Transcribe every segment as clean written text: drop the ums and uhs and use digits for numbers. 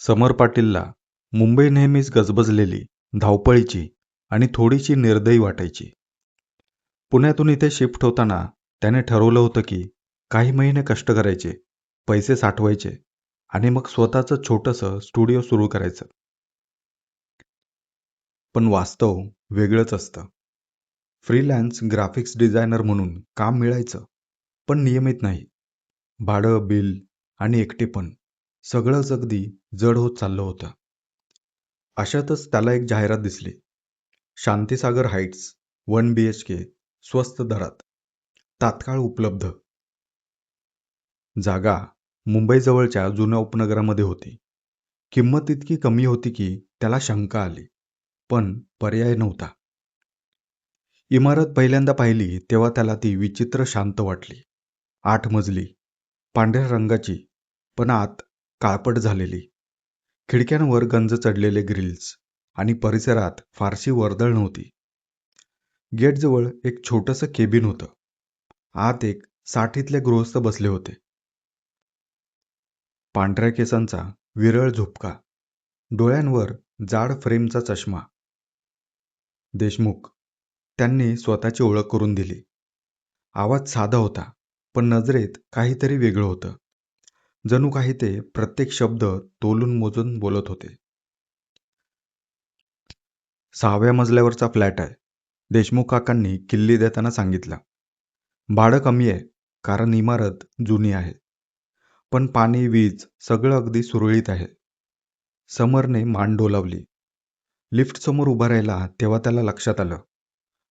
समर पाटीलला मुंबई नेहमीच गजबजलेली, धावपळीची आणि थोडीशी निर्दयी वाटायची. पुण्यातून इथे शिफ्ट होताना त्याने ठरवलं होतं की काही महिने कष्ट करायचे, पैसे साठवायचे आणि मग स्वतःचं छोटंसं स्टुडिओ सुरू करायचं. पण वास्तव वेगळंच असतं. फ्रीलॅन्स ग्राफिक्स डिझायनर म्हणून काम मिळायचं, पण नियमित नाही. भाडं, बिल आणि एकटेपण सगळंच अगदी जड होत चाललं होतं. अशातच त्याला एक जाहिरात दिसली. शांतीसागर हाईट्स, 1 BHK, स्वस्त दरात, तात्काळ उपलब्ध. जागा मुंबईजवळच्या जुन्या उपनगरामध्ये होती. किंमत इतकी कमी होती की त्याला शंका आली, पण पर्याय नव्हता. इमारत पहिल्यांदा पाहिली तेव्हा त्याला ती विचित्र शांत वाटली. 8 मजली, पांढऱ्या रंगाची, पण आत काळपट झालेली. खिडक्यांवर गंज चढलेले ग्रिल्स आणि परिसरात फारशी वर्दळ नव्हती. गेटजवळ एक छोटंसं केबिन होतं. आत एक 60तले गृहस्थ बसले होते. पांढऱ्या केसांचा विरळ झुपका, डोळ्यांवर जाड फ्रेमचा चष्मा. देशमुख. त्यांनी स्वतःची ओळख करून दिली. आवाज साधा होता, पण नजरेत काहीतरी वेगळं होतं. जणू काही ते प्रत्येक शब्द तोलून मोजून बोलत होते. 6व्या मजल्यावरचा फ्लॅट आहे, देशमुख काकांनी किल्ली देताना सांगितलं. भाडं कमी आहे, कारण इमारत जुनी आहे. पण पाणी, वीज सगळं अगदी सुरळीत आहे. समरने मान डोलावली. लिफ्टसमोर उभा राहिला तेव्हा त्याला लक्षात आलं.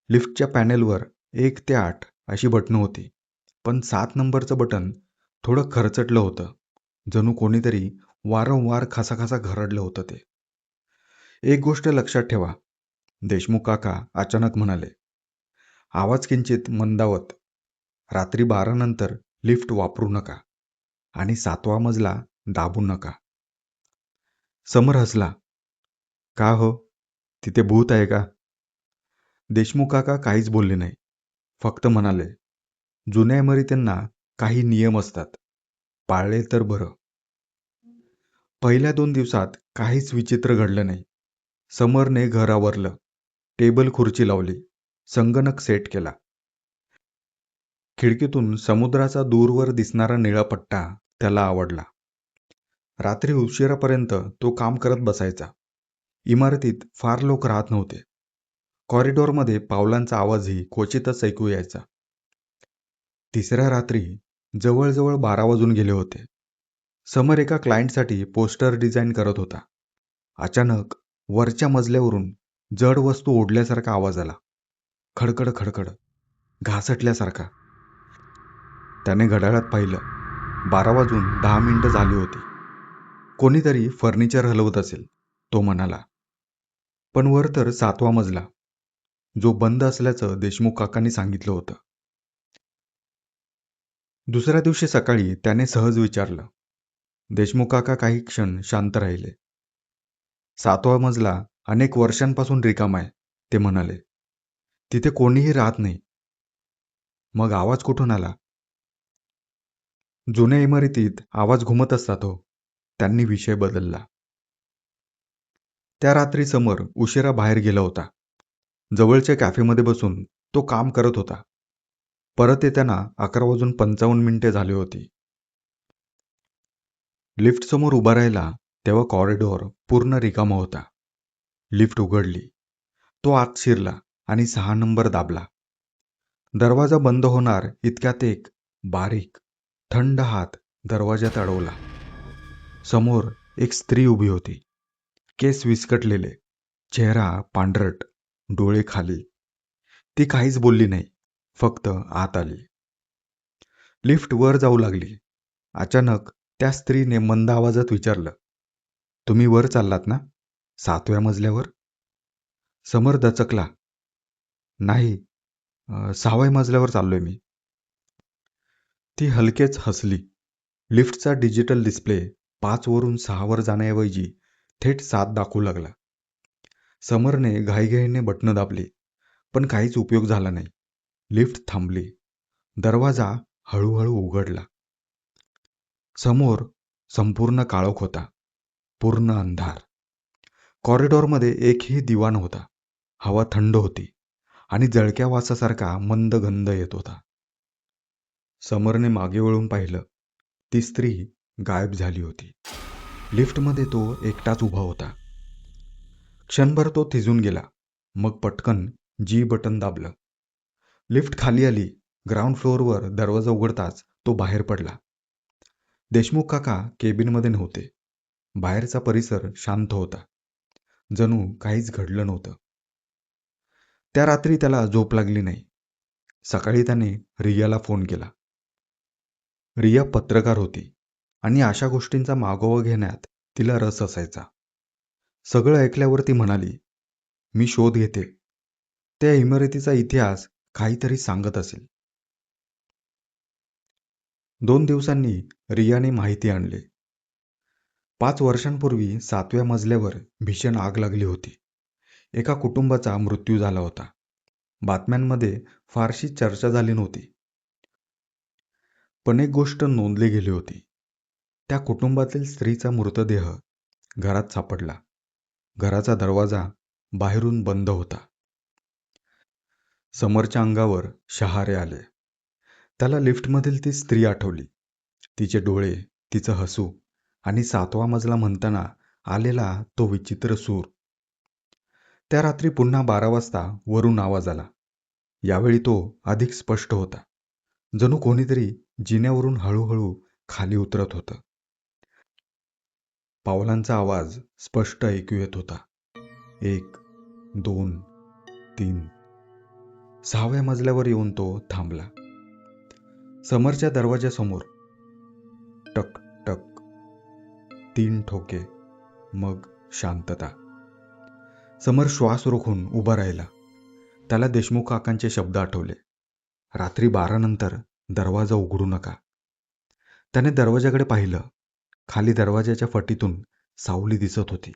लिफ्टच्या पॅनेलवर 1 ते 8 अशी बटणं होती, पण 7 नंबरचं बटन थोडं खरचटलं होतं. जणू कोणीतरी वारंवार खसाखसा घरडलं होतं ते. एक गोष्ट लक्षात ठेवा, देशमुख काका अचानक म्हणाले. आवाज किंचित मंदावत. रात्री 12 नंतर लिफ्ट वापरू नका आणि 7वा मजला दाबू नका. समर हसला. का हो, तिथे भूत आहे का? देशमुख काका काहीच बोलले नाही. फक्त म्हणाले, जुन्या इमारतींना काही नियम असतात, पाळले तर बरं. पहिल्या 2 दिवसात काहीच विचित्र घडलं नाही. समरने घर आवरलं, टेबल खुर्ची लावली, संगणक सेट केला. खिडकीतून समुद्राचा दूरवर दिसणारा निळा पट्टा त्याला आवडला. रात्री उशिरापर्यंत तो काम करत बसायचा. इमारतीत फार लोक राहत नव्हते. कॉरिडॉरमध्ये पावलांचा आवाजही क्वचितच ऐकू यायचा. तिसऱ्या रात्री जवळजवळ 12 वाजून गेले होते. समर एका क्लायंटसाठी पोस्टर डिझाईन करत होता. अचानक वरच्या मजल्यावरून जड वस्तू ओढल्यासारखा आवाज आला. खडखड खडखड, घासटल्यासारखा. त्याने घड्याळात पाहिलं. 12 वाजून 10 मिनिटं झाली होती. कोणीतरी फर्निचर हलवत असेल, तो म्हणाला. पण वर तर 7वा मजला, जो बंद असल्याचं देशमुख काकांनी सांगितलं होतं. दुसऱ्या दिवशी सकाळी त्याने सहज विचारलं. देशमुख काका काही क्षण शांत राहिले. 7वा मजला अनेक वर्षांपासून रिकामा आहे, ते म्हणाले. तिथे कोणीही राहत नाही. मग आवाज कुठून आला? जुन्या इमारतीत आवाज घुमत असतात हो. त्यांनी विषय बदलला. त्या रात्री समर उशिरा बाहेर गेला होता. जवळच्या कॅफेमध्ये बसून तो काम करत होता. परत येताना 11 वाजून 55 मिनिटे झाली होती. लिफ्ट समोर उभा राहिला तेव्हा कॉरिडॉर पूर्ण रिकामा होता. लिफ्ट उघडली. तो आत शिरला आणि 6 नंबर दाबला. दरवाजा बंद होणार इतक्यात एक बारीक, थंड हात दरवाज्यात अडवला. समोर एक स्त्री उभी होती. केस विस्कटलेले, चेहरा पांढरट, डोळे खाली. ती काहीच बोलली नाही, फक्त आत आली. लिफ्ट वर जाऊ लागली. अचानक त्या स्त्रीने मंद आवाजात विचारलं, तुम्ही वर चाललात ना, 7व्या मजल्यावर? समर दचकला. नाही, 6व्या मजल्यावर चाललोय मी. ती हलकेच हसली. लिफ्टचा डिजिटल डिस्प्ले 5 वरून 6 वर जाण्याऐवजी थेट 7 दाखवू लागला. समरने घाईघाईने बटणं दाबली, पण काहीच उपयोग झाला नाही. लिफ्ट थांबली. दरवाजा हळूहळू उघडला. समोर संपूर्ण काळोख होता. पूर्ण अंधार. कॉरिडॉरमध्ये एकही दिवा नव्हता. हवा थंड होती आणि जळक्या वासासारखा मंद गंध येत होता. समरने मागे वळून पाहिलं. ती स्त्री गायब झाली होती. लिफ्टमध्ये तो एकटाच उभा होता. क्षणभर तो थिजून गेला. मग पटकन जी बटन दाबलं. लिफ्ट खाली आली. ग्राउंड फ्लोअरवर दरवाजा उघडताच तो बाहेर पडला. देशमुख काका केबिनमध्ये नव्हते. बाहेरचा परिसर शांत होता. जणू काहीच घडलं नव्हतं. त्या रात्री त्याला झोप लागली नाही. सकाळी त्याने रियाला फोन केला. रिया पत्रकार होती आणि अशा गोष्टींचा मागोवा घेण्यात तिला रस असायचा. सगळं ऐकल्यावर ती म्हणाली, मी शोध घेते. त्या इमारतीचा इतिहास काहीतरी सांगत असेल. 2 दिवसांनी रियाने माहिती आणली. 5 वर्षांपूर्वी 7व्या मजल्यावर भीषण आग लागली होती. एका कुटुंबाचा मृत्यू झाला होता. बातम्यांमध्ये फारशी चर्चा झाली नव्हती. पण एक गोष्ट नोंदली गेली होती. त्या कुटुंबातील स्त्रीचा मृतदेह घरात सापडला. घराचा दरवाजा बाहेरून बंद होता. समरच्या अंगावर शहारे आले. त्याला लिफ्टमधील ती स्त्री आठवली. तिचे डोळे, तिचं हसू आणि 7वा मजला म्हणताना आलेला तो विचित्र सूर. त्या रात्री पुन्हा 12 वाजता वरून आवाज आला. यावेळी तो अधिक स्पष्ट होता. जणू कोणीतरी जिन्यावरून हळूहळू खाली उतरत होतं. पावलांचा आवाज स्पष्ट ऐकू येत होता. 1, 2, 3. 6व्या मजल्यावर येऊन तो थांबला. समरच्या दरवाजासमोर टक टक 3 ठोके, मग शांतता. समर श्वास रोखून उभा राहिला. त्याला देशमुख काकांचे शब्द आठवले. रात्री 12 नंतर दरवाजा उघडू नका. त्याने दरवाजाकडे पाहिलं. खाली दरवाजाच्या फटीतून सावली दिसत होती.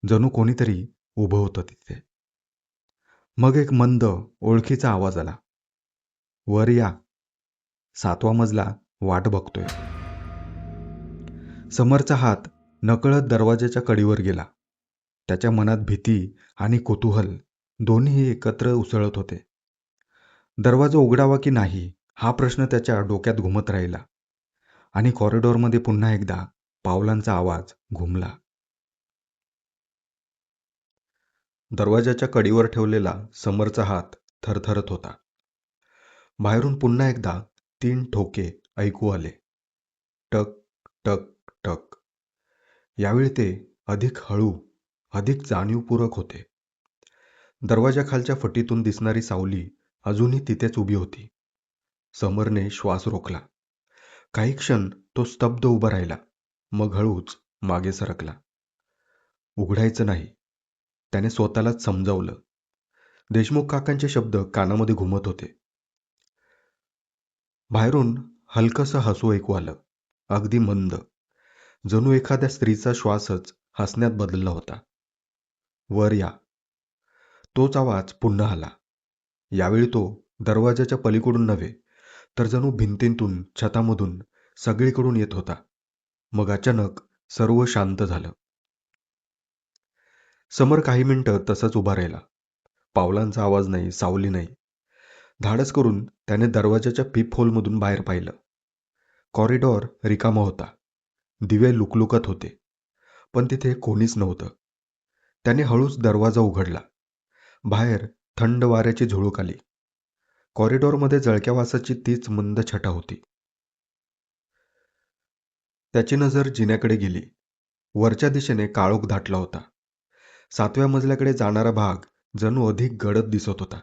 जणू कोणीतरी उभं होतं तिथे. मग एक मंद ओळखीचा आवाज आला. वर या. 7वा मजला वाट बघतोय. समरचा हात नकळत दरवाजाच्या कडीवर गेला. त्याच्या मनात भीती आणि कुतूहल दोन्ही एकत्र उसळत होते. दरवाजा उघडावा की नाही हा प्रश्न त्याच्या डोक्यात घुमत राहिला. आणि कॉरिडॉरमध्ये पुन्हा एकदा पावलांचा आवाज घुमला. दरवाजाच्या कडीवर ठेवलेला समरचा हात थरथरत होता. बाहेरून पुन्हा एकदा 3 ठोके ऐकू आले. टक टक टक. यावेळी ते अधिक हळू, अधिक जाणीवपूर्वक होते. दरवाजाखालच्या फटीतून दिसणारी सावली अजूनही तिथेच उभी होती. समरने श्वास रोखला. काही क्षण तो स्तब्ध उभा राहिला. मग हळूच मागे सरकला. उघडायचं नाही, त्याने स्वतःलाच समजावलं. देशमुख काकांचे शब्द कानामध्ये घुमत होते. बाहेरून हलकसं हसू ऐकू आलं. अगदी मंद, जणू एखाद्या स्त्रीचा श्वासच हसण्यात बदलला होता. वर या. तोच आवाज पुन्हा आला. यावेळी तो दरवाजाच्या पलीकडून नव्हे, तर जणू भिंतीतून, छतामधून, सगळीकडून येत होता. मग अचानक सर्व शांत झालं. समर काही मिनिटं तसंच उभा राहिला. पावलांचा आवाज नाही, सावली नाही. धाडस करून त्याने दरवाजाच्या पीप होलमधून बाहेर पाहिलं. कॉरिडॉर रिकामा होता. दिवे लुकलुकत होते. पण तिथे कोणीच नव्हतं. त्याने हळूच दरवाजा उघडला. बाहेर थंड वाऱ्याची झुळूक आली. कॉरिडॉरमध्ये जळक्या वासाची तीच मंद छटा होती. त्याची नजर जिन्याकडे गेली. वरच्या दिशेने काळोख दाटला होता. 7व्या मजल्याकडे जाणारा भाग जणू अधिक गडद दिसत होता.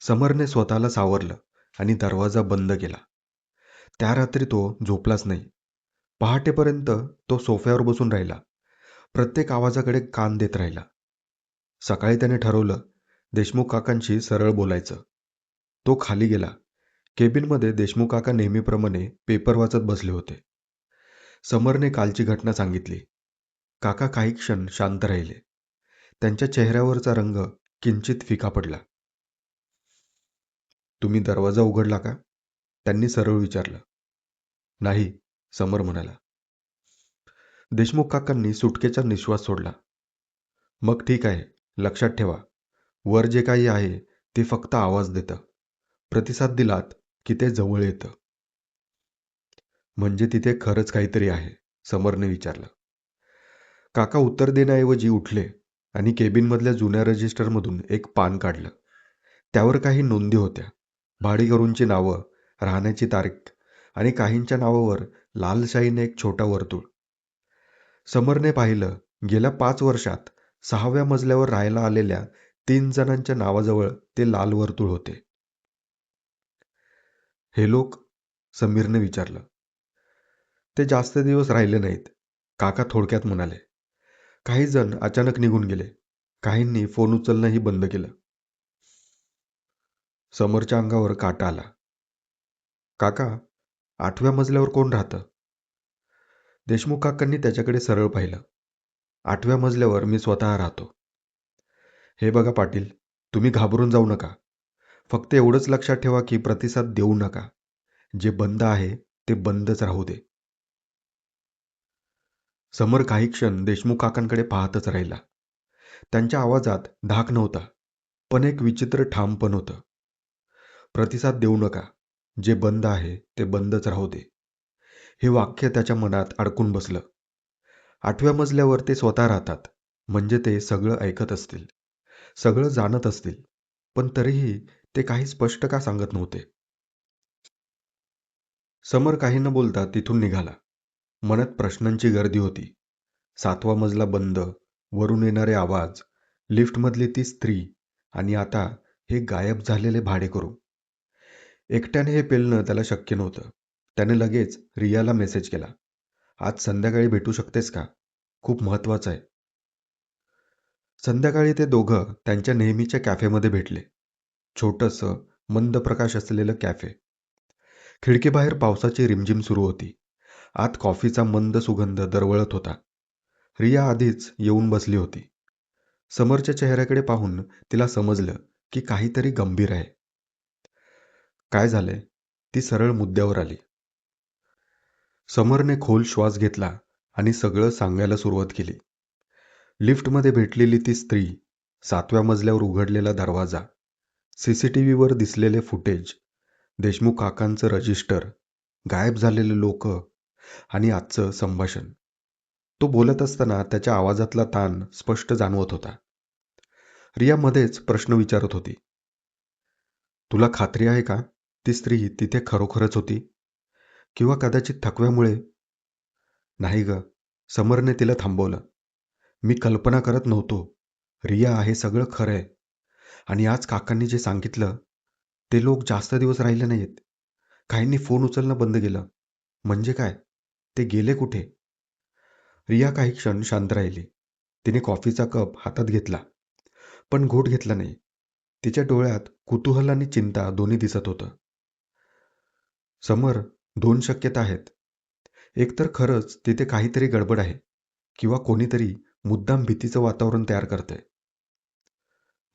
समरने स्वतःला सावरलं आणि दरवाजा बंद केला. त्या रात्री तो झोपलाच नाही. पहाटेपर्यंत तो सोफ्यावर बसून राहिला. प्रत्येक आवाजाकडे कान देत राहिला. सकाळी त्याने ठरवलं, देशमुख काकांशी सरळ बोलायचं. तो खाली गेला. केबिनमध्ये देशमुख काका नेहमीप्रमाणे पेपर वाचत बसले होते. समरने कालची घटना सांगितली. काका काही क्षण शांत राहिले. त्यांच्या चेहऱ्यावरचा रंग किंचित फिका पडला. तुम्ही दरवाजा उघडला का? त्यांनी सरळ विचारलं. नाही, समर म्हणाला. देशमुख काकांनी सुटकेचा निश्वास सोडला. मग ठीक आहे, लक्षात ठेवा, वर जे काही आहे ते फक्त आवाज देतं. प्रतिसाद दिलात की ते जवळ येतं. म्हणजे तिथे खरंच काहीतरी आहे, समरने विचारलं. काका उत्तर देण्याऐवजी उठले आणि केबिनमधल्या जुन्या रजिस्टरमधून एक पान काढलं. त्यावर काही नोंदी होत्या. भाडेकरूंची नावं, राहण्याची तारीख आणि काहींच्या नावावर लाल शाईने एक छोटा वर्तुळ. समरने पाहिलं, गेल्या 5 वर्षात 6व्या मजल्यावर राहायला आलेल्या 3 जणांच्या नावाजवळ ते लाल वर्तुळ होते. हे लोक? समीरने विचारलं. ते जास्त दिवस राहिले नाहीत, काका थोडक्यात म्हणाले. काही जण अचानक निघून गेले. काहींनी फोन उचलणंही बंद केलं. समरच्या अंगावर काटा आला. काका, 8व्या मजल्यावर कोण राहतं? देशमुख काकांनी त्याच्याकडे सरळ पाहिलं. 8व्या मजल्यावर मी स्वतः राहतो. हे बघा पाटील, तुम्ही घाबरून जाऊ नका. फक्त एवढंच लक्षात ठेवा की प्रतिसाद देऊ नका. जे बंद आहे ते बंदच राहू दे. समर काही क्षण देशमुख काकांकडे पाहतच राहिला. त्यांच्या आवाजात धाक नव्हता, पण एक विचित्र ठामपण होतं. प्रतिसाद देऊ नका. जे बंद आहे ते बंदच राहू दे. हे वाक्य त्याच्या मनात अडकून बसलं. 8व्या मजल्यावर ते स्वतः राहतात, म्हणजे ते सगळं ऐकत असतील, सगळं जाणत असतील, पण तरीही ते काही स्पष्ट का सांगत नव्हते. समर काही न बोलता तिथून निघाला. मनात प्रश्नांची गर्दी होती. 7वा मजला बंद, वरून येणारे आवाज, लिफ्टमधली ती स्त्री आणि आता हे गायब झालेले भाडेकरू. एकट्याने हे पेलणं त्याला शक्य नव्हतं. त्याने लगेच रियाला मेसेज केला. आज संध्याकाळी भेटू शकतेस का? खूप महत्त्वाचं आहे. संध्याकाळी ते दोघं त्यांच्या नेहमीच्या कॅफेमध्ये भेटले. छोटंसं मंद प्रकाश असलेलं कॅफे. खिडकीबाहेर पावसाची रिमझिम सुरू होती. आत कॉफीचा मंद सुगंध दरवळत होता. रिया आधीच येऊन बसली होती. समरच्या चेहऱ्याकडे पाहून तिला समजलं की काहीतरी गंभीर आहे. काय झालंय? ती सरळ मुद्द्यावर आली. समरने खोल श्वास घेतला आणि सगळं सांगायला सुरुवात केली. लिफ्टमध्ये भेटलेली ती स्त्री, 7व्या मजल्यावर उघडलेला दरवाजा, CCTVवर दिसलेले फुटेज, देशमुख काकांचं रजिस्टर, गायब झालेले लोक आणि आजचं संभाषण. तो बोलत असताना त्याच्या आवाजातला ताण स्पष्ट जाणवत होता. रिया मध्येच प्रश्न विचारत होती. तुला खात्री आहे का ती स्त्री तिथे खरोखरच होती? किंवा कदाचित थकव्यामुळे? नाही ग, समरने तिला थांबवलं. मी कल्पना करत नव्हतो. रिया, हे सगळं खरं आहे. आणि आज काकांनी जे सांगितलं, ते लोक जास्त दिवस राहिले नाहीत. काहींनी फोन उचलणं बंद केलं. म्हणजे काय? ते गेले कुठे? रिया काही क्षण शांत राहिली. तिने कॉफीचा कप हातात घेतला, पण घोट घेतला नाही. तिच्या डोळ्यात कुतूहल आणि चिंता दोन्ही दिसत होतं. समर, 2 शक्यता आहेत. एकतर खरंच तिथे काहीतरी गडबड आहे, किंवा कोणीतरी मुद्दाम भीतीचं वातावरण तयार करतंय.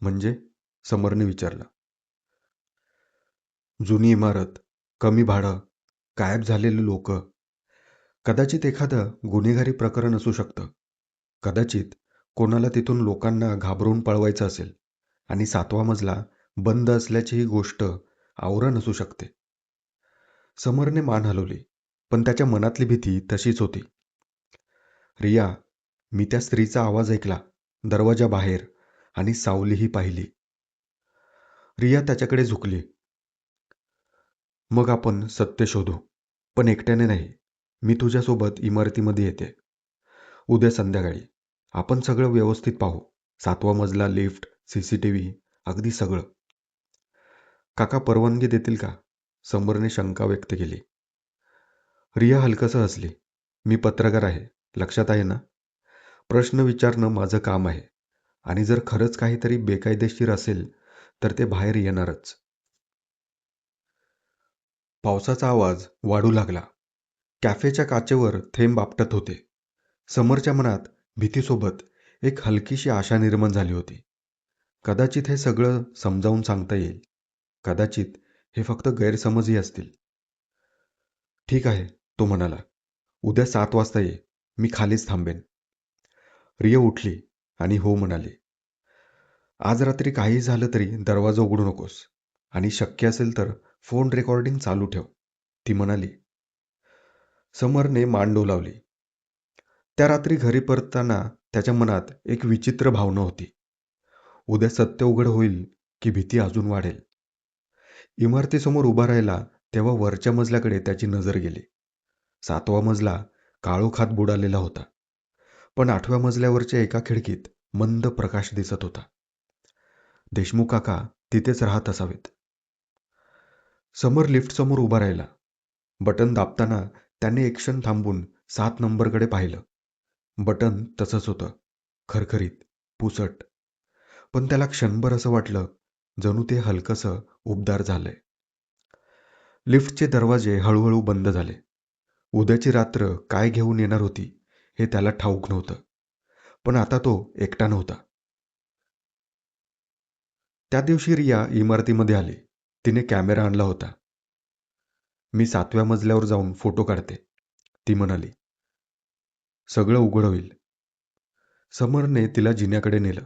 म्हणजे? समरने विचारलं. जुनी इमारत, कमी भाडं, गायब झालेले लोक. कदाचित एखादं गुन्हेगारी प्रकरण असू शकतं. कदाचित कोणाला तिथून लोकांना घाबरवून पळवायचं असेल आणि 7वा मजला बंद असल्याची ही गोष्ट आवरण असू शकते. समरने मान हलवली, पण त्याच्या मनातली भीती तशीच होती. रिया, मी त्या स्त्रीचा आवाज ऐकला, दरवाजाबाहेर, आणि सावलीही पाहिली. रिया त्याच्याकडे झुकली. मग आपण सत्य शोधू, पण एकट्याने नाही. मी तुझ्यासोबत इमारतीमध्ये येते. उद्या संध्याकाळी आपण सगळं व्यवस्थित पाहू. 7वा मजला, लिफ्ट, CCTV, अगदी सगळं. काका परवानगी देतील का? समरने शंका व्यक्त केली. रिया हलकसं हसली. मी पत्रकार आहे, लक्षात आहे ना? प्रश्न विचारणं माझं काम आहे. आणि जर खरंच काहीतरी बेकायदेशीर असेल तर ते बाहेर येणारच. पावसाचा आवाज वाढू लागला. कॅफेच्या काचेवर थेंब आपटत होते. समरच्या मनात भीतीसोबत एक हलकीशी आशा निर्माण झाली होती. कदाचित हे सगळं समजावून सांगता येईल. कदाचित हे फक्त गैरसमजही असतील. ठीक आहे, तो म्हणाला. उद्या 7 वाजता ये. मी खालीच थांबेन. रिया उठली आणि हो म्हणाली. आज रात्री काही झालं तरी दरवाजा उघडू नकोस आणि शक्य असेल तर फोन रेकॉर्डिंग चालू ठेव, ती म्हणाली. समरने मान डोलावली. त्या रात्री घरी परतताना त्याच्या मनात एक विचित्र भावना होती. उद्या सत्य उघड होईल की भीती अजून वाढेल. इमारतीसमोर उभा राहिला तेव्हा वरच्या मजल्याकडे त्याची नजर गेली. 7वा मजला काळोखात बुडालेला होता, पण 8व्या मजल्यावरच्या एका खिडकीत मंद प्रकाश दिसत होता. देशमुख काका तिथेच राहत असावेत. समर लिफ्टसमोर उभा राहिला. बटन दाबताना त्याने एक क्षण थांबून 7 नंबरकडे पाहिलं. बटन तसंच होतं, खरखरीत, पुसट. पण त्याला क्षणभर असं वाटलं जणू ते हलकंसं उबदार झालंय. लिफ्टचे दरवाजे हळूहळू बंद झाले. उद्याची रात्र काय घेऊन येणार होती हे त्याला ठाऊक नव्हतं, पण आता तो एकटा नव्हता. त्या दिवशी रिया इमारतीमध्ये आली. तिने कॅमेरा आणला होता. मी 7व्या मजल्यावर जाऊन फोटो काढते, ती म्हणाली. सगळं उघड होईल. समरने तिला जिन्याकडे नेलं.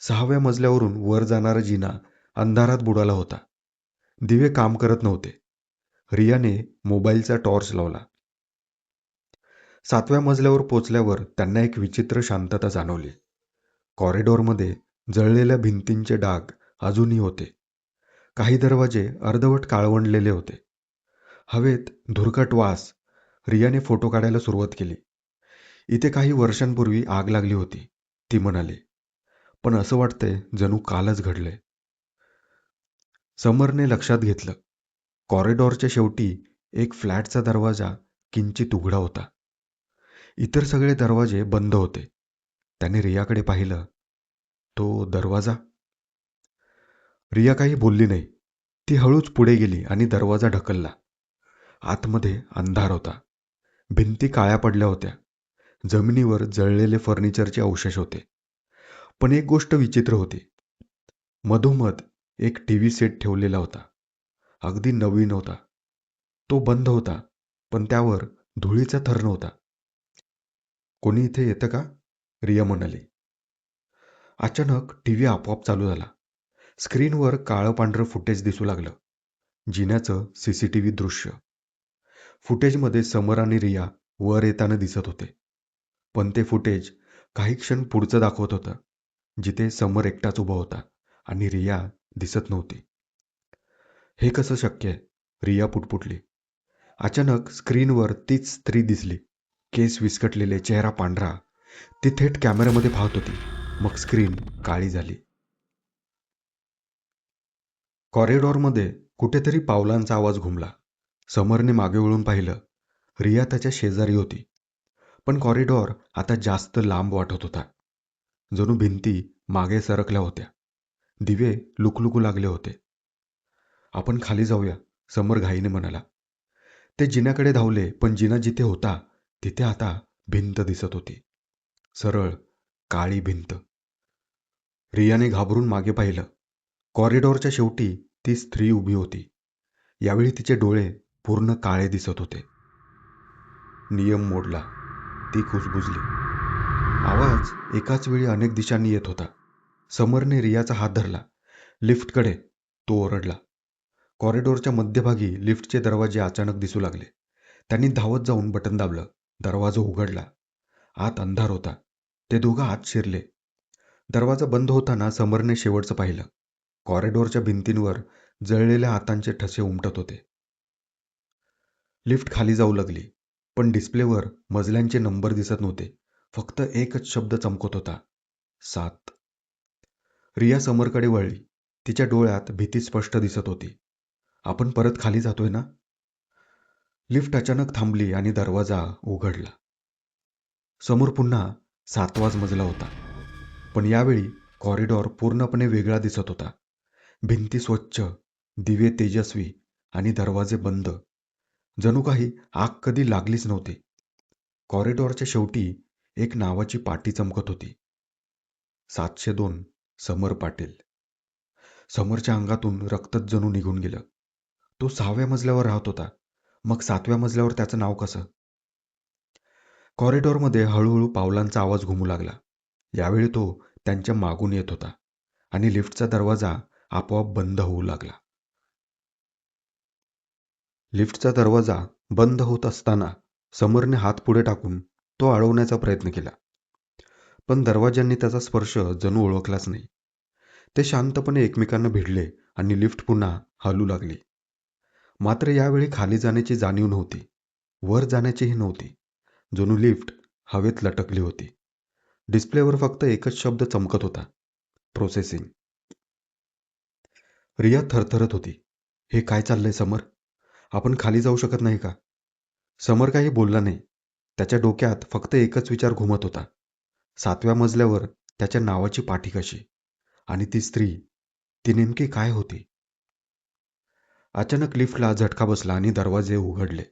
6व्या मजल्यावरून वर जाणारा जिना अंधारात बुडाला होता. दिवे काम करत नव्हते. रियाने मोबाईलचा टॉर्च लावला. 7व्या मजल्यावर पोचल्यावर त्यांना एक विचित्र शांतता जाणवली. कॉरिडॉरमध्ये जळलेल्या भिंतींचे डाग अजूनही होते. काही दरवाजे अर्धवट काळवंडलेले होते. हवेत धुरकट वास. रियाने फोटो काढायला सुरुवात केली. इथे काही वर्षांपूर्वी आग लागली होती, ती म्हणाली. पण असं वाटतंय जणू कालच घडलंय. समरने लक्षात घेतलं. कॉरिडॉरच्या शेवटी एक फ्लॅटचा दरवाजा किंचित उघडा होता. इतर सगळे दरवाजे बंद होते. त्याने रियाकडे पाहिलं. तो दरवाजा. रिया काही बोलली नाही. ती हळूच पुढे गेली आणि दरवाजा ढकलला. आतमध्ये अंधार होता. भिंती काळ्या पडल्या होत्या. जमिनीवर जळलेले फर्निचरचे अवशेष होते. पण एक गोष्ट विचित्र होती. मधोमध एक टीव्ही सेट ठेवलेला होता. अगदी नवीन होता. तो बंद होता, पण त्यावर धुळीचा थर नव्हता. कोणी इथे येतं का? रिया म्हणाली. अचानक टीव्ही आपोआप चालू झाला. स्क्रीनवर काळं पांढरं फुटेज दिसू लागलं. जिन्याचं सीसीटीव्ही दृश्य. फुटेजमध्ये समर आणि रिया वर येताना दिसत होते. पण ते फुटेज काही क्षण पुढचं दाखवत होतं, जिथे समर एकटाच उभा होता आणि रिया दिसत नव्हती. हे कसं शक्य आहे? रिया पुटपुटली. अचानक स्क्रीनवर तीच स्त्री दिसली. केस विस्कटलेले, चेहरा पांढरा. ती थेट कॅमेऱ्यामध्ये पाहत होती. मग स्क्रीन काळी झाली. कॉरिडॉरमध्ये कुठेतरी पावलांचा आवाज घुमला. समरने मागे वळून पाहिलं. रिया त्याच्या शेजारी होती. पण कॉरिडॉर आता जास्त लांब वाटत होता. जणू भिंती मागे सरकल्या होत्या. दिवे लुकलुकू लागले होते. आपण खाली जाऊया, समर घाईने म्हणाला. ते जिन्याकडे धावले, पण जिना जिथे होता तिथे आता भिंत दिसत होती. सरळ काळी भिंत. रियाने घाबरून मागे पाहिलं. कॉरिडॉरच्या शेवटी ती स्त्री उभी होती. यावेळी तिचे डोळे पूर्ण काळे दिसत होते. नियम मोडला. ती कुजबुजली. आवाज एकाच वेळी अनेक दिशांनी येत होता. समरने रियाचा हात धरला. लिफ्टकडे, तो ओरडला. कॉरिडॉरच्या मध्यभागी लिफ्टचे दरवाजे अचानक दिसू लागले. त्यांनी धावत जाऊन बटन दाबलं. दरवाजा उघडला. आत अंधार होता. ते दोघं आत शिरले. दरवाजा बंद होताना समरने शेवटचं पाहिलं. कॉरिडॉरच्या भिंतींवर जळलेल्या हातांचे ठसे उमटत होते. लिफ्ट खाली जाऊ लागली, पण डिस्प्लेवर मजल्यांचे नंबर दिसत नव्हते. फक्त एकच शब्द चमकत होता, 7. रिया समरकडे वळली. तिच्या डोळ्यात भीती स्पष्ट दिसत होती. आपण परत खाली जातोय ना? लिफ्ट अचानक थांबली आणि दरवाजा उघडला. समोर पुन्हा 7वाच मजला होता. पण यावेळी कॉरिडॉर पूर्णपणे वेगळा दिसत होता. भिंती स्वच्छ, दिवे तेजस्वी आणि दरवाजे बंद. जणू काही आग कधी लागलीच नव्हती. कॉरिडॉरच्या शेवटी एक नावाची पाटी चमकत होती. 702 समर पाटील. समरच्या अंगातून रक्तच जणू निघून गेलं. तो 6व्या मजल्यावर राहत होता. मग 7व्या मजल्यावर त्याचं नाव कसं? कॉरिडॉरमध्ये हळूहळू पावलांचा आवाज घुमू लागला. यावेळी तो त्यांच्या मागून येत होता आणि लिफ्टचा दरवाजा आपोआप बंद होऊ लागला. लिफ्टचा दरवाजा बंद होत असताना समरने हात पुढे टाकून तो अडवण्याचा प्रयत्न केला. पण दरवाज्यांनी त्याचा स्पर्श जणू ओळखलाच नाही. ते शांतपणे एकमेकांना भिडले आणि लिफ्ट पुन्हा हलू लागली. मात्र यावेळी खाली जाण्याची जाणीव नव्हती, वर जाण्याचीही नव्हती. जणू लिफ्ट हवेत लटकली होती. डिस्प्लेवर फक्त एकच शब्द चमकत होता, प्रोसेसिंग. रिया थरथरत होती. हे काय चाललंय समर? आपण खाली जाऊ शकत नाही का? समर काही बोलला नाही. त्याच्या डोक्यात फक्त एकच विचार घुमत होता. 7व्या मजल्यावर त्याच्या नावाची पाटी कशी? आणि ती स्त्री, ती नेमकी काय होती? अचानक लिफ्टला झटका बसला आणि दरवाजे उघडले.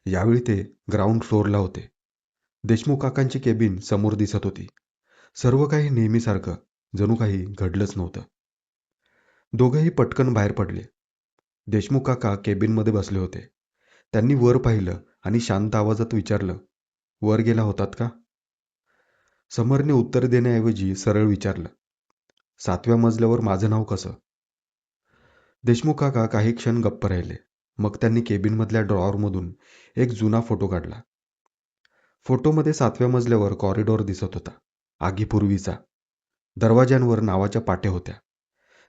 यावेळी ते ग्राउंड फ्लोअरला होते. देशमुख काकांची केबिन समोर दिसत होती. सर्व काही नेहमीसारखं, जणू काही घडलंच नव्हतं. दोघंही पटकन बाहेर पडले. देशमुख काका केबिनमध्ये बसले होते. त्यांनी वर पाहिलं आणि शांत आवाजात विचारलं, वर गेला होतात का? समरने उत्तर देण्याऐवजी सरळ विचारलं, 7व्या मजल्यावर माझं नाव कसं? देशमुख काका काही क्षण गप्प राहिले. मग त्यांनी केबिनमधल्या ड्रॉवरमधून एक जुना फोटो काढला. फोटोमध्ये 7व्या मजल्यावर कॉरिडॉर दिसत होता, आगीपूर्वीचा. दरवाज्यांवर नावाच्या पाट्या होत्या.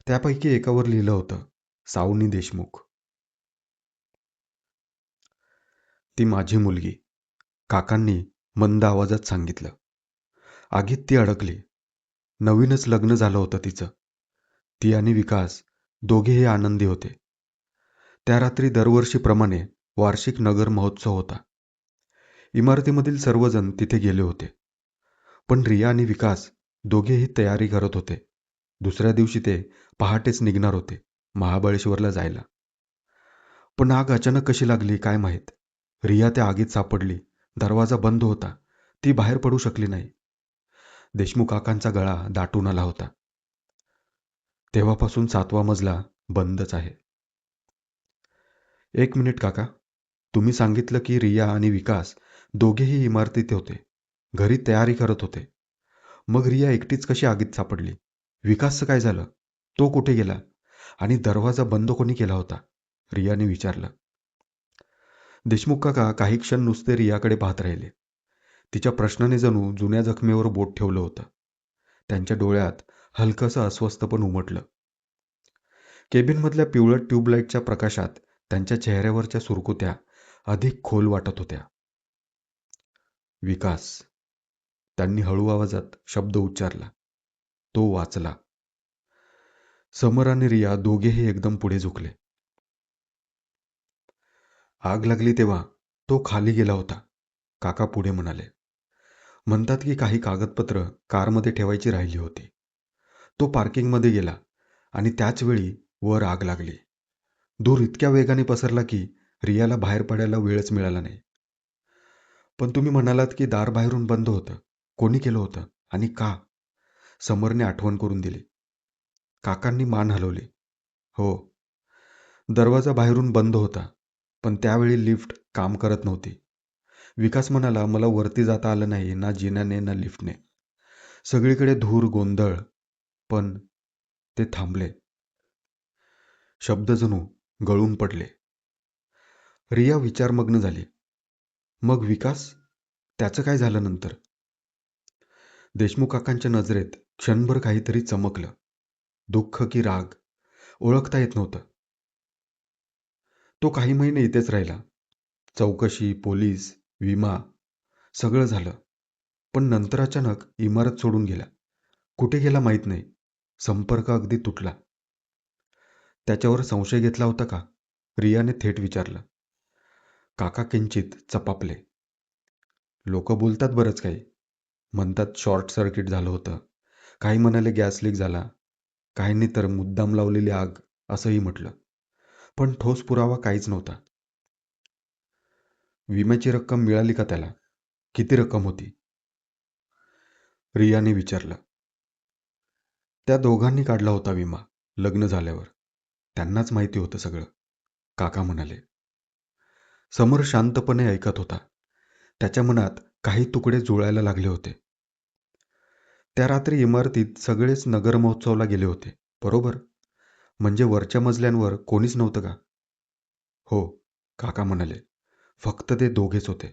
त्यापैकी एकावर लिहिलं होतं, सावनी देशमुख. ती माझी मुलगी, काकांनी मंद आवाजात सांगितलं. आगीत ती अडकली. नवीनच लग्न झालं होतं तिचं. ती आणि विकास दोघेही आनंदी होते. त्या रात्री दरवर्षीप्रमाणे वार्षिक नगर महोत्सव होता. इमारतीमधील सर्वजण तिथे गेले होते. पण रिया आणि विकास दोघेही तयारी करत होते. दुसऱ्या दिवशी ते पहाटेच निघणार होते महाबळेश्वरला जायला. पण आग अचानक कशी लागली काय माहीत. रिया त्या आगीत सापडली. दरवाजा बंद होता. ती बाहेर पडू शकली नाही. देशमुख काकांचा गळा दाटून आला होता. तेव्हापासून 7वा मजला बंदच आहे. 1 मिनिट काका, तुम्ही सांगितलं की रिया आणि विकास दोघेही इमारतीत होते, घरी तयारी करत होते. मग रिया एकटीच कशी आगीत सापडली? विकासचं काय झालं? तो कुठे गेला? आणि दरवाजा बंद कोणी केला होता? रियाने विचारलं. देशमुख काका काही क्षण नुसते रियाकडे पाहत राहिले. तिच्या प्रश्नाने जणू जुन्या जखमेवर बोट ठेवलं होतं. त्यांच्या डोळ्यात हलकंसं अस्वस्थपण उमटलं. केबिनमधल्या पिवळट ट्यूबलाईटच्या प्रकाशात त्यांच्या चेहऱ्यावरच्या सुरकुत्या अधिक खोल वाटत होत्या. विकास, त्यांनी हळू आवाजात शब्द उच्चारला. तो वाचला. समर आणि रिया दोघेही एकदम पुढे झुकले. आग लागली तेव्हा तो खाली गेला होता, काका पुढे म्हणाले. म्हणतात की काही कागदपत्र कारमध्ये ठेवायची राहिली होती. तो पार्किंगमध्ये गेला आणि त्याच वेळी वर आग लागली. धूर इतक्या वेगाने पसरला की रियाला बाहेर पडायला वेळच मिळाला नाही. पण तुम्ही म्हणालात की दार बाहेरून बंद होतं. कोणी केलं होतं आणि का? समरने आठवण करून दिली. काकांनी मान हलवली. हो, दरवाजा बाहेरून बंद होता, पण त्यावेळी लिफ्ट काम करत नव्हती. विकास म्हणाला, मला वरती जाता आलं नाही, ना जिन्याने ना लिफ्टने. सगळीकडे धूर गोंधळ. पण ते थांबले. शब्द जणू गळून पडले. रिया विचारमग्न झाली. मग विकास, त्याचं काय झालं नंतर? देशमुख काकांच्या नजरेत क्षणभर काहीतरी चमकलं. दुःख की राग ओळखता येत नव्हतं. तो काही महिने इथेच राहिला. चौकशी, पोलीस, विमा सगळं झालं. पण नंतर अचानक इमारत सोडून गेला. कुठे गेला माहीत नाही. संपर्क अगदी तुटला. त्याच्यावर संशय घेतला होता का? रियाने थेट विचारलं. काका किंचित चपापले. लोक बोलतात बरंच काही. म्हणतात शॉर्ट सर्किट झालं होतं. काही म्हणाले गॅस लीक झाला. काहींनी तर मुद्दाम लावलेली आग असंही म्हटलं. पण ठोस पुरावा काहीच नव्हता. विम्याची रक्कम मिळाली का त्याला? किती रक्कम होती? रियाने विचारलं. त्या दोघांनी काढला होता विमा लग्न झाल्यावर. त्यांनाच माहिती होतं सगळं, काका म्हणाले. समर शांतपणे ऐकत होता. त्याच्या मनात काही तुकडे जुळायला लागले होते. त्या रात्री इमारतीत सगळेच नगर महोत्सवला गेले होते, बरोबर? म्हणजे वरच्या मजल्यांवर कोणीच नव्हतं का? हो, काका म्हणाले. फक्त ते दोघेच होते.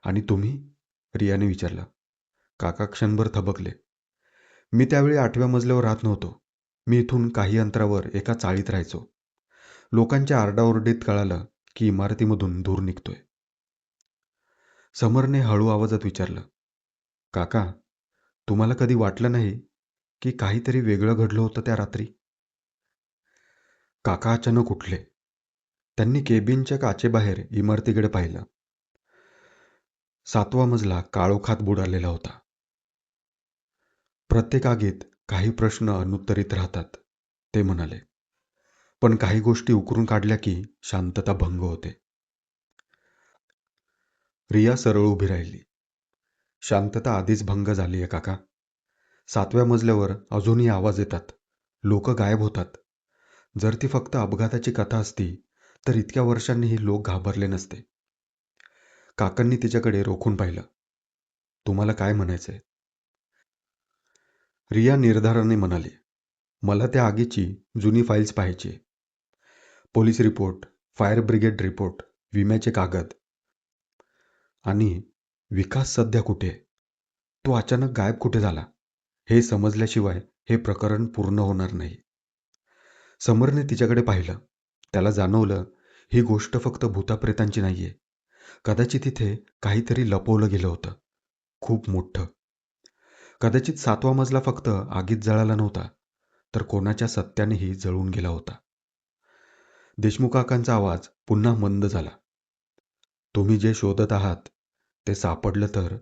आणि तुम्ही? रियाने विचारलं. काका क्षणभर थबकले. मी त्यावेळी 8व्या मजल्यावर राहत नव्हतो. मी इथून काही अंतरावर एका चाळीत राहायचो. लोकांच्या आरडाओरडीत कळालं की इमारतीमधून धूर निघतोय. समरने हळू आवाजात विचारलं, काका, तुम्हाला कधी वाटलं नाही की काहीतरी वेगळं घडलं होतं त्या रात्री? काका अचानक उठले. त्यांनी केबिनच्या काचेबाहेर इमारतीकडे पाहिलं. 7वा मजला काळोखात बुडालेला होता. प्रत्येक आगीत काही प्रश्न अनुत्तरित राहतात, ते म्हणाले. पण काही गोष्टी उकरून काढल्या की शांतता भंग होते. रिया सरळ उभी राहिली. शांतता आधीच भंग झालीये काका. 7व्या मजल्यावर अजूनही आवाज येतात. लोक गायब होतात. जर ती फक्त अपघाताची कथा असती तर इतक्या वर्षांनीही लोक घाबरले नसते. काकांनी तिच्याकडे रोखून पाहिलं. तुम्हाला काय म्हणायचंय? रिया निर्धाराने म्हणाली, मला त्या आगीची जुनी फाईल्स पाहायची. Police report, fire brigade report, विम्याचे कागद. आणि विकास सध्या कुठे? तो अचानक गायब कुठे झाला? हे समजल्याशिवाय हे प्रकरण पूर्ण होणार नाही. समरने तिच्याकडे पाहिलं. त्याला जाणवलं, ही गोष्ट फक्त भूताप्रेतांची नाहीये. कदाचित इथे काहीतरी लपवलं गेलं होतं, खूप मोठं. कदाचित 7वा मजला फक्त आगीत जळाला नव्हता, तर कोणाच्या सत्यानेही जळून गेला होता. देशमुख काकांचा आवाज पुन्हा मंद झाला. तुम्ही जे शोधत आहात ते सापडलं तर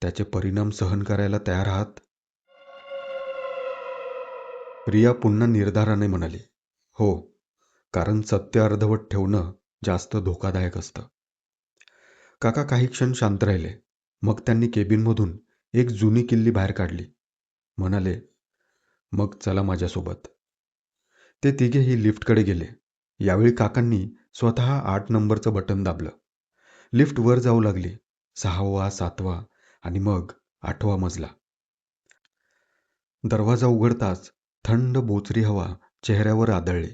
त्याचे परिणाम सहन करायला तयार आहात? रिया पुन्हा निर्धाराने म्हणाली, हो, कारण सत्य अर्धवट ठेवणं जास्त धोकादायक असतं. काका काही क्षण शांत राहिले. मग त्यांनी केबिनमधून एक जुनी किल्ली बाहेर काढली. म्हणाले, मग चला माझ्यासोबत. ते तिघेही लिफ्टकडे गेले. यावेळी काकांनी स्वतः 8 नंबरचं बटन दाबलं. लिफ्ट वर जाऊ लागली. 6वा, 7वा आणि मग 8वा मजला. दरवाजा उघडताच थंड बोचरी हवा चेहऱ्यावर आदळली.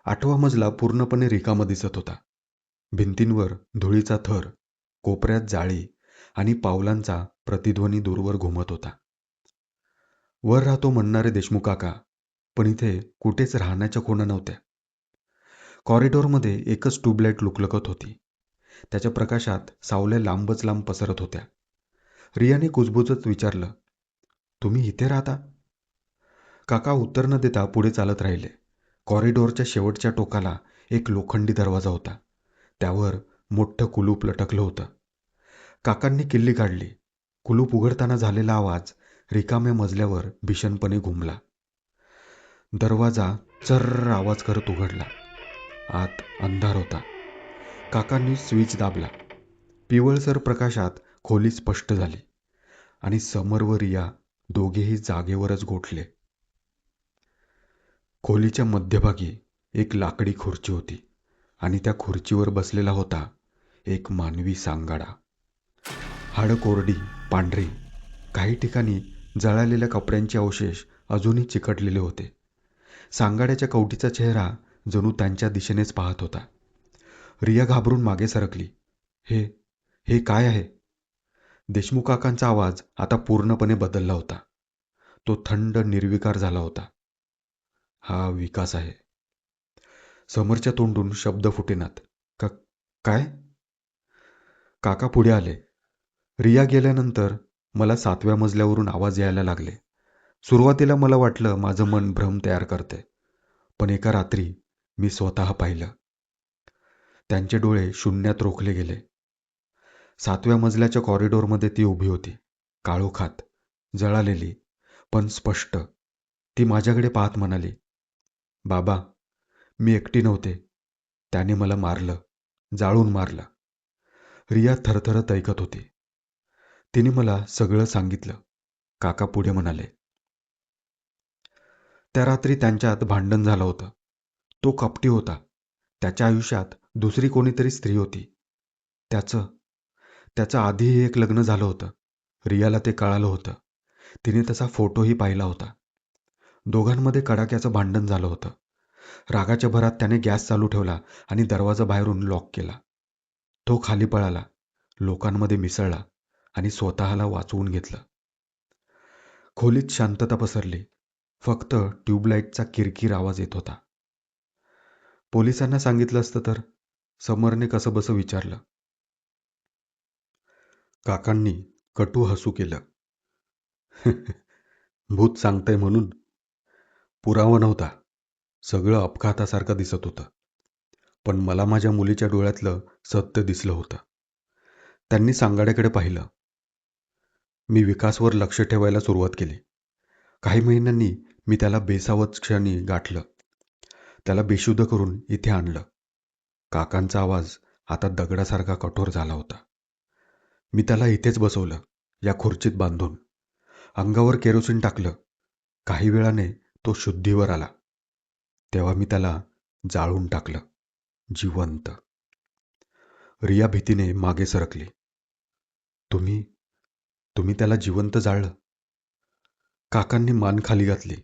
8वा मजला पूर्णपणे रिकामा दिसत होता. भिंतींवर धुळीचा थर, कोपऱ्यात जाळी आणि पावलांचा प्रतिध्वनी दूरवर घुमत होता. वर राहतो म्हणणारे देशमुख काका, पण इथे कुठेच राहण्याच्या खुणा नव्हत्या. कॉरिडॉरमध्ये एकच ट्यूबलाईट लुकलुकत होती. त्याच्या प्रकाशात सावल्या लांबच लांब पसरत होत्या. रियाने कुजबुजत विचारलं, तुम्ही इथे राहता? काका उत्तर न देता पुढे चालत राहिले. कॉरिडॉरच्या शेवटच्या टोकाला एक लोखंडी दरवाजा होता. त्यावर मोठं कुलूप लटकलं होतं. काकांनी किल्ली काढली. कुलूप उघडताना झालेला आवाज रिकाम्या मजल्यावर भीषणपणे घुमला. दरवाजा चर्र आवाज करत उघडला. आत अंधार होता. काकांनी स्विच दाबला. पिवळसर प्रकाशात खोली स्पष्ट झाली आणि समर व रिया दोघेही जागेवरच गोठले. खोलीच्या मध्यभागी एक लाकडी खुर्ची होती आणि त्या खुर्चीवर बसलेला होता एक मानवी सांगाडा. हाडं कोरडी, पांढरी. काही ठिकाणी जळालेल्या कपड्यांचे अवशेष अजूनही चिकटलेले होते. सांगाड्याच्या कवटीचा चेहरा जणू त्यांच्या दिशेनेच पाहत होता. रिया घाबरून मागे सरकली. हे हे काय आहे? देशमुख काकांचा आवाज आता पूर्णपणे बदलला होता. तो थंड निर्विकार झाला होता. हा विकास आहे. समोरच्या तोंडून शब्द फुटेनात. काय? काका पुढे आले. रिया गेल्यानंतर मला 7व्या मजल्यावरून आवाज यायला लागले. सुरुवातीला मला वाटलं माझं मन भ्रम तयार करते, पण एका रात्री मी स्वतः पाहिलं. त्यांचे डोळे शून्यात रोखले गेले. 7व्या मजल्याच्या कॉरिडॉरमध्ये ती उभी होती, काळोखात, जळालेली, पण स्पष्ट. ती माझ्याकडे पाहत म्हणाली, बाबा, मी एकटी नव्हते. त्याने मला मारलं, जाळून मारलं. रिया थरथरत ऐकत होती. तिने मला सगळं सांगितलं. काका पुढे म्हणाले, त्या रात्री त्यांच्यात भांडण झालं होतं. तो कपटी होता. त्याच्या आयुष्यात दुसरी कोणीतरी स्त्री होती. त्याचं त्याचं आधीही एक लग्न झालं होतं. रियाला ते कळालं होतं. तिने त्याचा फोटोही पाहिला होता. दोघांमध्ये कडाक्याचं भांडण झालं होतं. रागाच्या भरात त्याने गॅस चालू ठेवला आणि दरवाजा बाहेरून लॉक केला. तो खाली पळाला, लोकांमध्ये मिसळला आणि स्वतःला वाचवून घेतलं. खोलीत शांतता पसरली. फक्त ट्यूबलाईटचा किरकिर आवाज येत होता. पोलिसांना सांगितलं असतं तर? समरने कसंबसं विचारलं. काकांनी कटू हसू केलं. भूत सांगतंय म्हणून? पुरावा नव्हता. सगळं अपघातासारखं दिसत होतं. पण मला माझ्या मुलीच्या डोळ्यातलं सत्य दिसलं होतं. त्यांनी सांगाड्याकडे पाहिलं. मी विकासवर लक्ष ठेवायला सुरुवात केली. काही महिन्यांनी मी त्याला बेसावत क्षणी गाठलं. त्याला बेशुद्ध करून इथे आणलं. काकांचा आवाज आता दगडासारखा कठोर झाला होता. मी त्याला इथेच बसवलं, या खुर्चीत बांधून. अंगावर केरोसिन टाकलं. काही वेळाने तो शुद्धीवर आला. तेव्हा मी त्याला जाळून टाकलं, जिवंत. रिया भीतीने मागे सरकली. तुम्ही त्याला जिवंत जाळलं? काकांनी मान खाली घातली.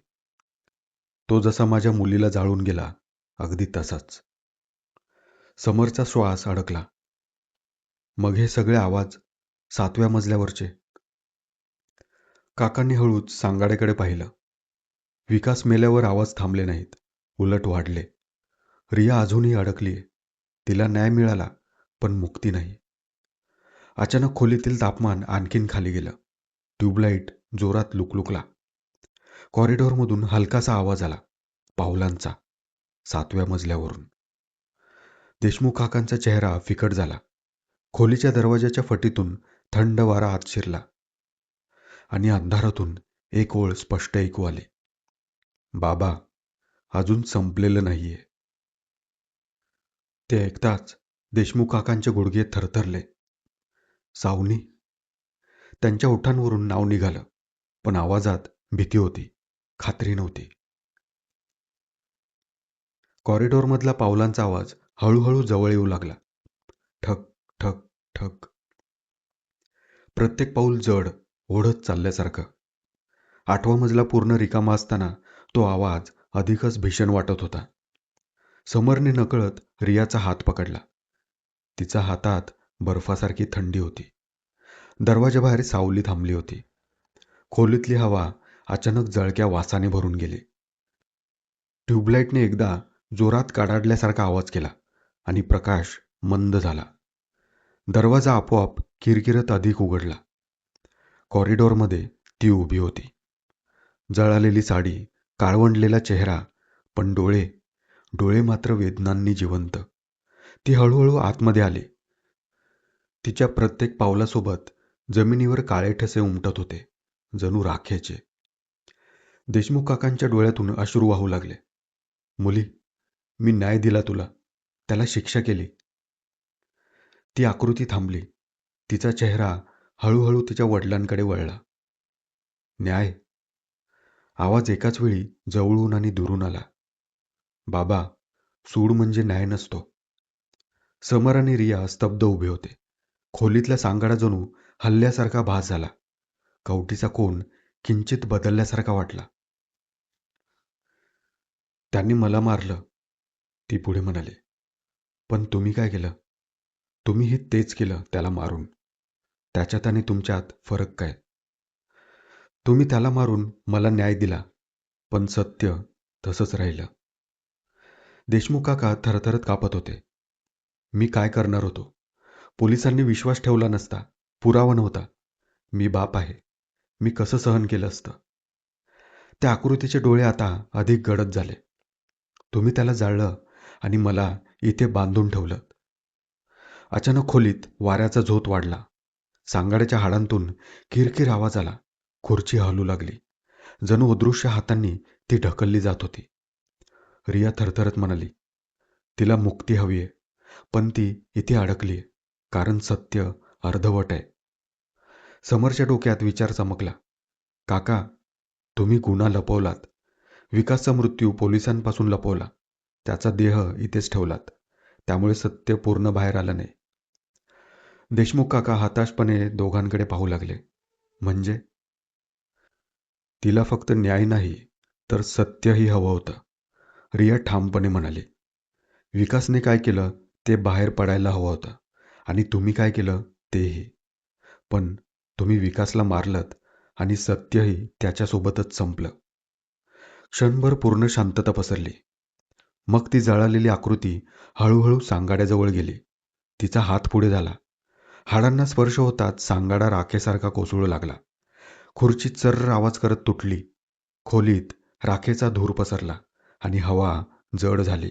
तो जसा माझ्या मुलीला जाळून गेला, अगदी तसाच. समरचा श्वास अडकला. मग हे सगळे आवाज 7व्या मजल्यावरचे. काकांनी हळूच सांगाड्याकडे पाहिलं. विकास मेल्यावर आवाज थांबले नाहीत, उलट वाढले. रिया अजूनही अडकलीये. तिला न्याय मिळाला, पण मुक्ती नाही. अचानक खोलीतील तापमान आणखीन खाली गेलं. ट्यूबलाईट जोरात लुकलुकला. कॉरिडॉरमधून हलकासा आवाज आला, पावलांचा, 7व्या मजल्यावरून. देशमुख काकांचा चेहरा फिकट झाला. खोलीच्या दरवाजाच्या फटीतून थंड वारा आत शिरला आणि अंधारातून एक ओळ स्पष्ट ऐकू आली. बाबा, अजून संपलेलं नाहीये. ते ऐकताच देशमुख काकांचे गुडघे थरथरले. सावनी. त्यांच्या ओठांवरून नाव निघालं, पण आवाजात भीती होती, खात्री नव्हती. कॉरिडॉरमधला पावलांचा आवाज हळूहळू जवळ येऊ लागला. ठक ठक ठक. प्रत्येक पाऊल जड, ओढत चालल्यासारखं. 8वा मजला पूर्ण रिकामा असताना तो आवाज अधिकच भीषण वाटत होता. समरने नकळत रियाचा हात पकडला. तिच्या हातात बर्फासारखी थंडी होती. दरवाजाबाहेर सावली थांबली होती. खोलीतली हवा अचानक जळक्या वासाने भरून गेली. ट्यूबलाईटने एकदा जोरात कडाडल्यासारखा आवाज केला आणि प्रकाश मंद झाला. दरवाजा आपोआप किरकिरत अधिक उघडला. कॉरिडॉरमध्ये ती उभी होती. जळालेली साडी, काळवंडलेला चेहरा, पण डोळे मात्र वेदनांनी जिवंत. ती हळूहळू आतमध्ये आली. तिच्या प्रत्येक पावलासोबत जमिनीवर काळे ठसे उमटत होते, जणू राखेचे. देशमुख काकांच्या डोळ्यातून अश्रू वाहू लागले. मुली, मी न्याय दिला तुला, त्याला शिक्षा केली. ती आकृती थांबली. तिचा चेहरा हळूहळू तिच्या वडिलांकडे वळला. न्याय? आवाज एकाच वेळी जवळून आणि दुरून आला. बाबा, सूड म्हणजे न्याय नसतो. समर आणि रिया स्तब्ध उभे होते. खोलीतला सांगाडा जणू हल्ल्यासारखा भास झाला. कवटीचा कोन किंचित बदलल्यासारखा वाटला. त्यांनी मला मारलं, ती पुढे म्हणाली. पण तुम्ही काय केलं? तुम्हीही तेच केलं त्याला मारून. त्याच्यात आणि तुमच्यात फरक काय? तुम्ही त्याला मारून मला न्याय दिला, पण सत्य तसंच राहिलं. देशमुख काका थरथरत कापत होते. मी काय करणार होतो? पोलिसांनी विश्वास ठेवला नसता, पुरावा नव्हता. मी बाप आहे. मी कसं सहन केलं असतं? त्या आकृतीचे डोळे आता अधिक गडद झाले. तुम्ही त्याला जाळलं आणि मला इथे बांधून ठेवलं. अचानक खोलीत वाऱ्याचा झोत वाढला. सांगाड्याच्या हाडांतून किरकिर आवाज आला. खुर्ची हलू लागली. जणू अदृश्य हातांनी ती ढकलली जात होती. रिया थरथरत म्हणाली, तिला मुक्ती हवीये, पण ती इथे अडकलीये, कारण सत्य अर्धवट आहे. समरच्या डोक्यात विचार चमकला. काका, तुम्ही गुन्हा लपवलात. विकासचा मृत्यू पोलिसांपासून लपवला. त्याचा देह इथेच ठेवलात. त्यामुळे सत्य पूर्ण बाहेर आलं नाही. देशमुख काका हताशपणे दोघांकडे पाहू लागले. म्हणजे? तिला फक्त न्याय नाही तर सत्यही हवं होतं, रिया ठामपणे म्हणाली. विकासने काय केलं ते बाहेर पडायला हवं होतं आणि तुम्ही काय केलं तेही. पण तुम्ही विकासला मारलत आणि सत्यही त्याच्यासोबतच संपलं. क्षणभर पूर्ण शांतता पसरली. मग ती जळालेली आकृती हळूहळू सांगाड्याजवळ गेली. तिचा हात पुढे झाला. हाडांना स्पर्श होताच सांगाडा राखेसारखा कोसळू लागला. खुर्ची चर्र आवाज करत तुटली. खोलीत राखेचा धूर पसरला आणि हवा जड झाली.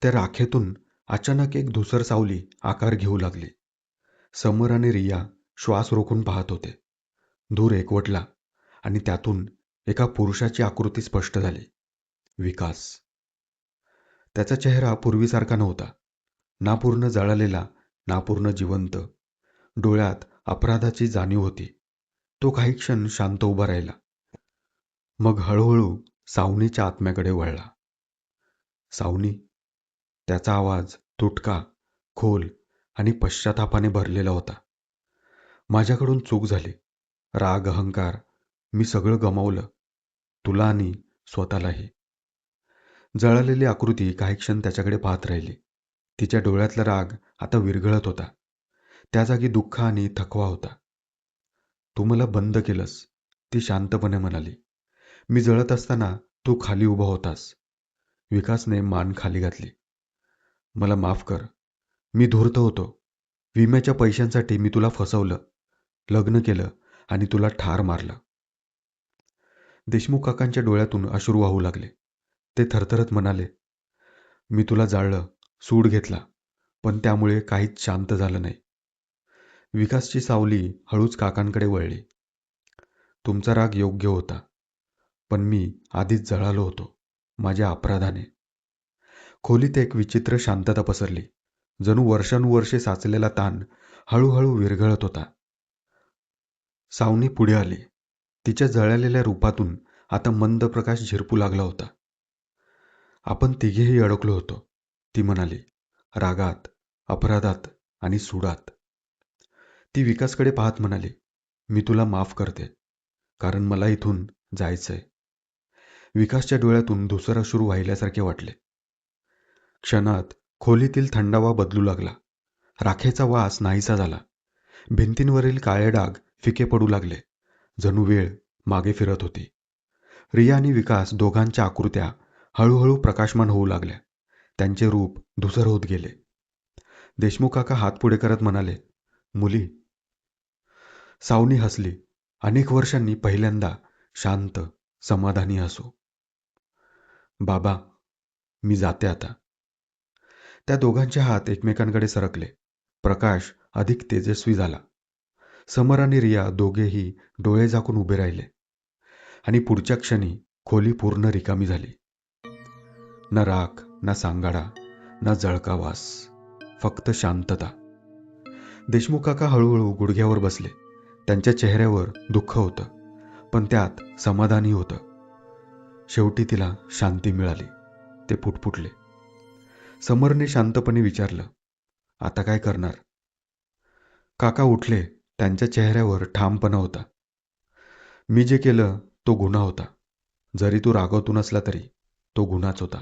त्या राखेतून अचानक एक धुसर सावली आकार घेऊ लागली. समर आणि रिया श्वास रोखून पाहत होते. धूर एकवटला आणि त्यातून एका पुरुषाची आकृती स्पष्ट झाली. विकास. त्याचा चेहरा पूर्वीसारखा नव्हता. ना पूर्ण जळालेला, ना पूर्ण जिवंत. डोळ्यात अपराधाची जाणीव होती. तो काही क्षण शांत उभा राहिला. मग हळूहळू सावनीच्या आत्म्याकडे वळला. सावनी. त्याचा आवाज तुटका, खोल आणि पश्चातापाने भरलेला होता. माझ्याकडून चूक झाली. राग, अहंकार, मी सगळं गमावलं. तुला आणि स्वतःलाही. जळालेली आकृती काही क्षण त्याच्याकडे पाहत राहिली. तिच्या डोळ्यातला राग आता विरघळत होता. त्या जागी दुःख आणि थकवा होता. तू मला बंद केलंस, ती शांतपणे म्हणाली. मी जळत असताना तू खाली उभा होतास. विकासने मान खाली घातली. मला माफ कर. मी धूर्त होतो. विम्याच्या पैशांसाठी मी तुला फसवलं, लग्न केलं आणि तुला ठार मारलं. देशमुख काकांच्या डोळ्यातून अश्रू वाहू लागले. ते थरथरत म्हणाले, मी तुला जाळलं, सूड घेतला, पण त्यामुळे काहीच शांत झालं नाही. विकासची सावली हळूच काकांकडे वळली. तुमचा राग योग्य होता, पण मी आधीच जळालो होतो, माझ्या अपराधाने. खोलीत एक विचित्र शांतता पसरली. जणू वर्षानुवर्षे साचलेला ताण हळूहळू विरघळत होता. सावनी पुढे आली. तिच्या जळालेल्या रूपातून आता मंद प्रकाश झिरपू लागला होता. आपण तिघेही अडकलो होतो, ती म्हणाली. रागात, अपराधात आणि सुडात. ती विकासकडे पाहत म्हणाली, मी तुला माफ करते, कारण मला इथून जायचंय. विकासच्या डोळ्यातून धुसर अश्रू वाहिल्यासारखे वाटले. क्षणात खोलीतील थंडावा बदलू लागला. राखेचा वास नाहीसा झाला. भिंतींवरील काळे डाग फिके पडू लागले. जणू वेळ मागे फिरत होती. रिया आणि विकास दोघांच्या आकृत्या हळूहळू प्रकाशमान होऊ लागल्या. त्यांचे रूप धुसर होत गेले. देशमुख काका हात पुढे करत म्हणाले, मुली. सावनी हसली. अनेक वर्षांनी पहिल्यांदा शांत, समाधानी हसू. बाबा, मी जाते आता. त्या दोघांचे हात एकमेकांकडे सरकले. प्रकाश अधिक तेजस्वी झाला. समर आणि रिया दोघेही डोळे झाकून उभे राहिले आणि पुढच्या क्षणी खोली पूर्ण रिकामी झाली. ना राख, ना सांगाडा, ना जळका वास, फक्त शांतता. देशमुख काका हळूहळू गुडघ्यावर बसले. त्यांच्या चेहऱ्यावर दुःख होतं, पण त्यात समाधानही होतं. शेवटी तिला शांती मिळाली. ते पुटपुटले. समरने शांतपणे विचारलं, आता काय करणार? काका उठले. त्यांच्या चेहऱ्यावर ठामपणा होता. मी जे केलं तो गुन्हा होता. जरी तू रागवतो नसला तरी तो गुन्हाच होता.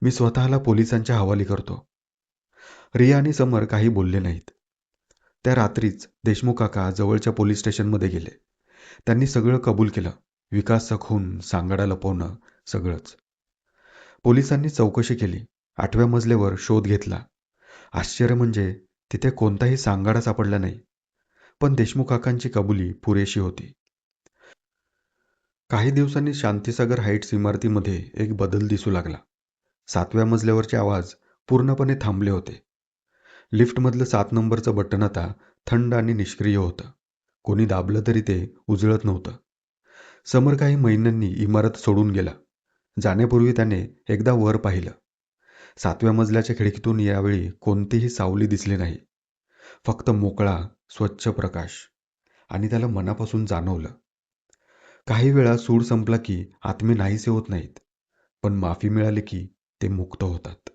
मी स्वतःला पोलिसांच्या हवाली करतो. रिया आणि समर काही बोलले नाहीत. त्या रात्रीच देशमुख काका जवळच्या पोलीस स्टेशनमध्ये गेले. त्यांनी सगळं कबूल केलं. विकासचा खून, सांगाडा लपवणं, सगळंच. पोलिसांनी चौकशी केली. 8व्या मजल्यावर शोध घेतला. आश्चर्य म्हणजे तिथे कोणताही सांगाडा सापडला नाही. पण देशमुख काकांची कबुली पुरेशी होती. काही दिवसांनी शांतीसागर हाईट्स इमारतीमध्ये एक बदल दिसू लागला. 7व्या मजल्यावरचे आवाज पूर्णपणे थांबले होते. लिफ्टमधलं 7 नंबरचं बटन आता थंड आणि निष्क्रिय होतं. कोणी दाबलं तरी ते उजळत नव्हतं. समर काही महिन्यांनी इमारत सोडून गेला. जाण्यापूर्वी त्याने एकदा वर पाहिलं. 7व्या मजल्याच्या खिडकीतून यावेळी कोणतीही सावली दिसली नाही. फक्त मोकळा, स्वच्छ प्रकाश. आणि त्याला मनापासून जाणवलं. काही वेळा सूड संपला की आत्मे नाहीसे होत नाहीत, पण माफी मिळाली की ते मुक्त होतात.